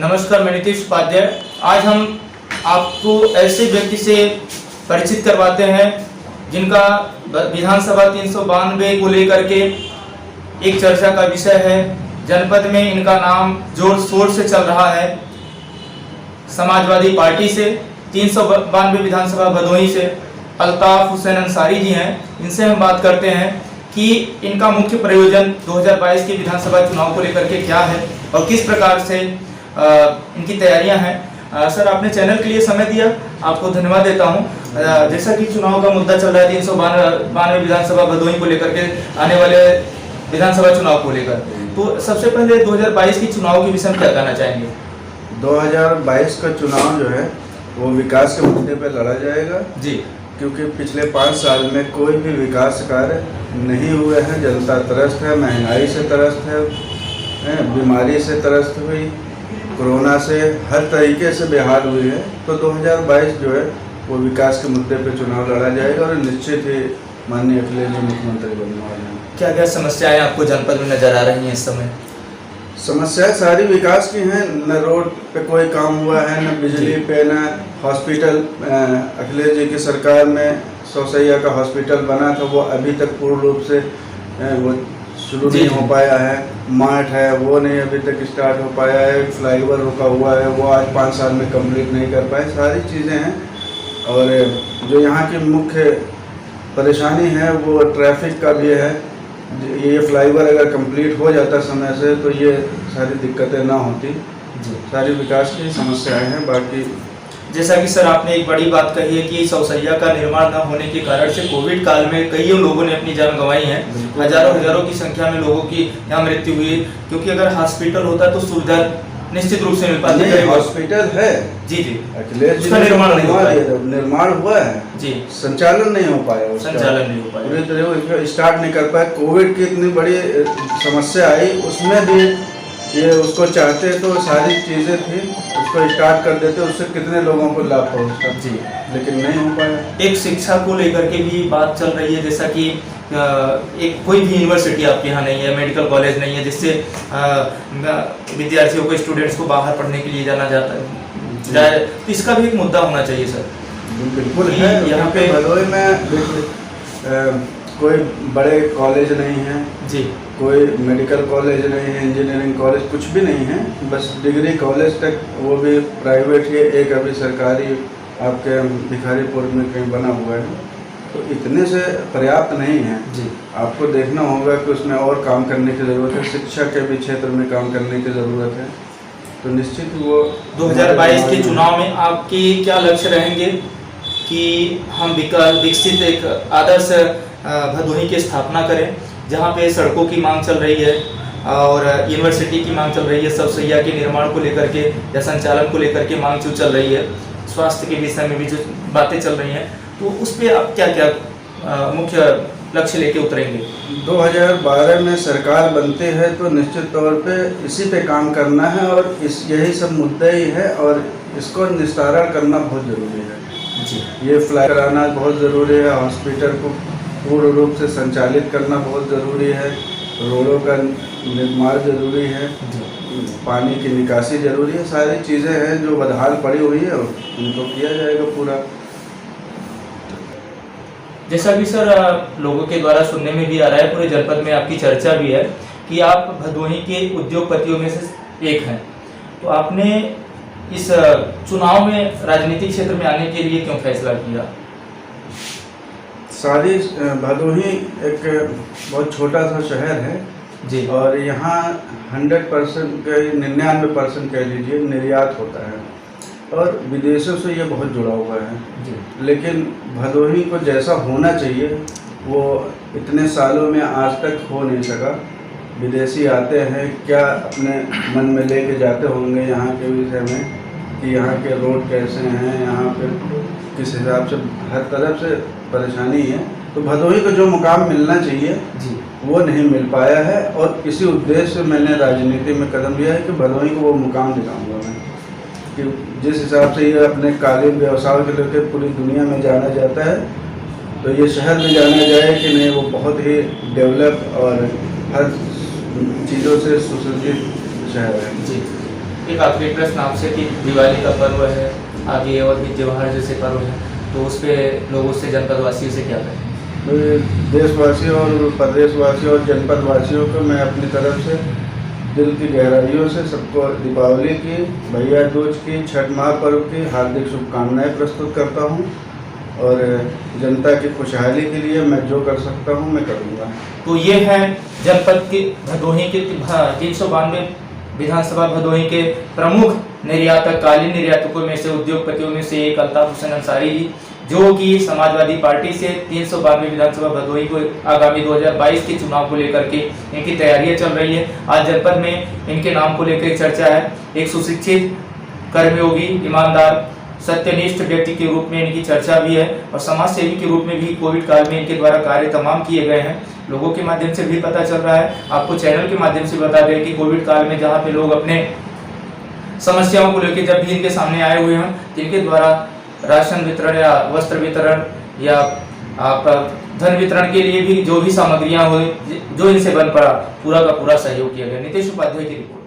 नमस्कार, मैं नीतीश उपाध्याय। आज हम आपको ऐसे व्यक्ति से परिचित करवाते हैं जिनका विधानसभा 392 को लेकर के एक चर्चा का विषय है। जनपद में इनका नाम जोर शोर से चल रहा है। समाजवादी पार्टी से 392 विधानसभा भदोही से अल्ताफ हुसैन अंसारी जी हैं। इनसे हम बात करते हैं कि इनका मुख्य प्रयोजन 2022 के विधानसभा चुनाव को लेकर के क्या है और किस प्रकार से इनकी तैयारियां हैं। सर, आपने चैनल के लिए समय दिया, आपको धन्यवाद देता हूं। जैसा कि चुनाव का मुद्दा चल रहा है 392 विधानसभा भदोही को लेकर के आने वाले विधानसभा चुनाव को लेकर, तो सबसे पहले 2022 के चुनाव के विषय में क्या कहना चाहेंगे? 2022 का चुनाव जो है वो विकास के मुद्दे पर लड़ा जाएगा जी, क्योंकि पिछले 5 साल में कोई भी विकास कार्य नहीं हुए हैं। जनता त्रस्त है, महंगाई से त्रस्त है, बीमारी से त्रस्त हुई, कोरोना से हर तरीके से बेहाल हुई है। तो 2022 जो है वो विकास के मुद्दे पे चुनाव लड़ा जाएगा और निश्चित ही माननीय अखिलेश जी मुख्यमंत्री बनने वाले हैं। क्या क्या समस्याएं आपको जनपद में नजर आ रही हैं इस समय? समस्याएं सारी विकास की हैं। न रोड पे कोई काम हुआ है, न बिजली पे, न हॉस्पिटल। अखिलेश जी की सरकार में 100 शैय्या का हॉस्पिटल बना था, वो अभी तक पूर्ण रूप से वो शुरू नहीं हो पाया है। मार्ट है वो नहीं अभी तक स्टार्ट हो पाया है। फ्लाईओवर रुका हुआ है, वो आज 5 साल में कंप्लीट नहीं कर पाए। सारी चीज़ें हैं और जो यहाँ की मुख्य परेशानी है वो ट्रैफिक का भी है। ये फ्लाईओवर अगर कंप्लीट हो जाता समय से तो ये सारी दिक्कतें ना होती। सारी विकास की समस्याएं हैं। बाकी जैसा कि सर आपने एक बड़ी बात कही है कि 100 शैय्या का निर्माण न होने के कारण से कोविड काल में कई लोगों ने अपनी जान गंवाई है। हजारों की संख्या में लोगों की यहाँ मृत्यु हुई, क्योंकि अगर हॉस्पिटल होता तो सुविधा निश्चित रूप से मिल पाती है। हॉस्पिटल है जी, अखिलेश जी निर्माण नहीं हुआ है। निर्माण हुआ है जी, संचालन नहीं हो पाया। संचालन नहीं हो पाया, पूरी तरह स्टार्ट नहीं कर पाए। कोविड की इतनी बड़ी समस्या आई, उसमें भी ये उसको चाहते तो सारी चीज़ें थी, उसको स्टार्ट कर देते, उससे कितने लोगों को लाभ पहुँचता जी, लेकिन नहीं हो पाया। एक शिक्षा को लेकर के भी बात चल रही है, जैसा कि एक कोई भी यूनिवर्सिटी आपके यहाँ नहीं है, मेडिकल कॉलेज नहीं है, जिससे विद्यार्थियों को, स्टूडेंट्स को बाहर पढ़ने के लिए जाना जाए, तो इसका भी एक मुद्दा होना चाहिए सर। बिल्कुल है। यहाँ पे भदोही में कोई बड़े कॉलेज नहीं है जी, कोई मेडिकल कॉलेज नहीं है, इंजीनियरिंग कॉलेज कुछ भी नहीं है। बस डिग्री कॉलेज तक, वो भी प्राइवेट ही, एक अभी सरकारी आपके भिखारीपुर में कहीं बना हुआ है। तो इतने से पर्याप्त नहीं है जी। आपको देखना होगा कि उसमें और काम करने की ज़रूरत है। शिक्षा के भी क्षेत्र में काम करने की ज़रूरत है। तो निश्चित वो 2022 के चुनाव में आपके क्या लक्ष्य रहेंगे कि हम विकसित एक आदर्श भदोही की स्थापना करें, जहाँ पे सड़कों की मांग चल रही है और यूनिवर्सिटी की मांग चल रही है, 100 शैय्या के निर्माण को लेकर के या संचालन को लेकर के मांग जो चल रही है, स्वास्थ्य के विषय में भी जो बातें चल रही हैं, तो उस पर आप क्या क्या मुख्य लक्ष्य लेके उतरेंगे? 2012 में सरकार बनती है तो निश्चित तौर पे इसी पे काम करना है और यही सब मुद्दे ही है और इसको निस्तारण करना बहुत ज़रूरी है जी। ये फ्लाई कराना बहुत ज़रूरी है, हॉस्पिटल को पूर्ण रूप से संचालित करना बहुत ज़रूरी है, रोडों का निर्माण ज़रूरी है, पानी की निकासी ज़रूरी है। सारी चीज़ें हैं जो बदहाल पड़ी हुई है और उनको किया जाएगा पूरा। जैसा कि सर लोगों के द्वारा सुनने में भी आ रहा है, पूरे जनपद में आपकी चर्चा भी है कि आप भदोही के उद्योगपतियों में से एक हैं, तो आपने इस चुनाव में राजनीतिक क्षेत्र में आने के लिए क्यों फैसला किया? सारी भदोही एक बहुत छोटा सा शहर है जी, और यहाँ 100% 99% कह लीजिए निर्यात होता है और विदेशों से ये बहुत जुड़ा हुआ है जी। लेकिन भदोही को जैसा होना चाहिए वो इतने सालों में आज तक हो नहीं सका। विदेशी आते हैं, क्या अपने मन में लेके जाते होंगे यहाँ के विषय में कि यहाँ के रोड कैसे हैं, यहाँ पे किस हिसाब से, हर तरफ से परेशानी है। तो भदोही को जो मुकाम मिलना चाहिए जी वो नहीं मिल पाया है और इसी उद्देश्य से मैंने राजनीति में कदम लिया है कि भदोही को वो मुकाम दिखाऊंगा मैं, कि जिस हिसाब से ये अपने कालीन व्यवसाय के लेकर पूरी दुनिया में जाना जाता है, तो ये शहर में जाना जाए कि नहीं वो बहुत ही डेवलप और हर चीज़ों से सुसज्जित शहर है जी। एक आखिरी प्रश्न आपसे कि दिवाली का पर्व है, आगे और भी त्योहार जैसे पर्व है, तो उस पे लोगों से, जनपद वासियों से क्या कहें? देशवासियों और प्रदेशवासियों और जनपद वासियों को मैं अपनी तरफ से दिल की गहराइयों से सबको दीपावली की, भैया दूज की, छठ महापर्व की हार्दिक शुभकामनाएं प्रस्तुत करता हूं और जनता की खुशहाली के लिए मैं जो कर सकता हूं मैं करूंगा। तो ये है जनपद के भदोही के 392 विधानसभा भदोही के प्रमुख निर्यातक, कालीन निर्यातकों में से, उद्योगपतियों में से एक अल्ताफ हुसैन अंसारी जी, जो कि समाजवादी पार्टी से 392 विधानसभा भदोही को आगामी 2022 के चुनाव को लेकर के इनकी तैयारियां चल रही है। आज जनपद में इनके नाम को लेकर चर्चा है। एक सुशिक्षित, कर्मयोगी, ईमानदार, सत्यनिष्ठ व्यक्ति के रूप में इनकी चर्चा भी है और समाज सेवी के रूप में भी कोविड काल में इनके द्वारा कार्य तमाम किए गए हैं। लोगों के माध्यम से भी पता चल रहा है, आपको चैनल के माध्यम से बता दें कि कोविड काल में जहाँ पे लोग अपने समस्याओं को लेकर जब भी इनके सामने आए हुए हैं, इनके द्वारा राशन वितरण या वस्त्र वितरण या आपका धन वितरण के लिए भी जो भी सामग्रियां हुई, जो इनसे बन पड़ा, पूरा का पूरा सहयोग किया गया। नितेश उपाध्याय की रिपोर्ट।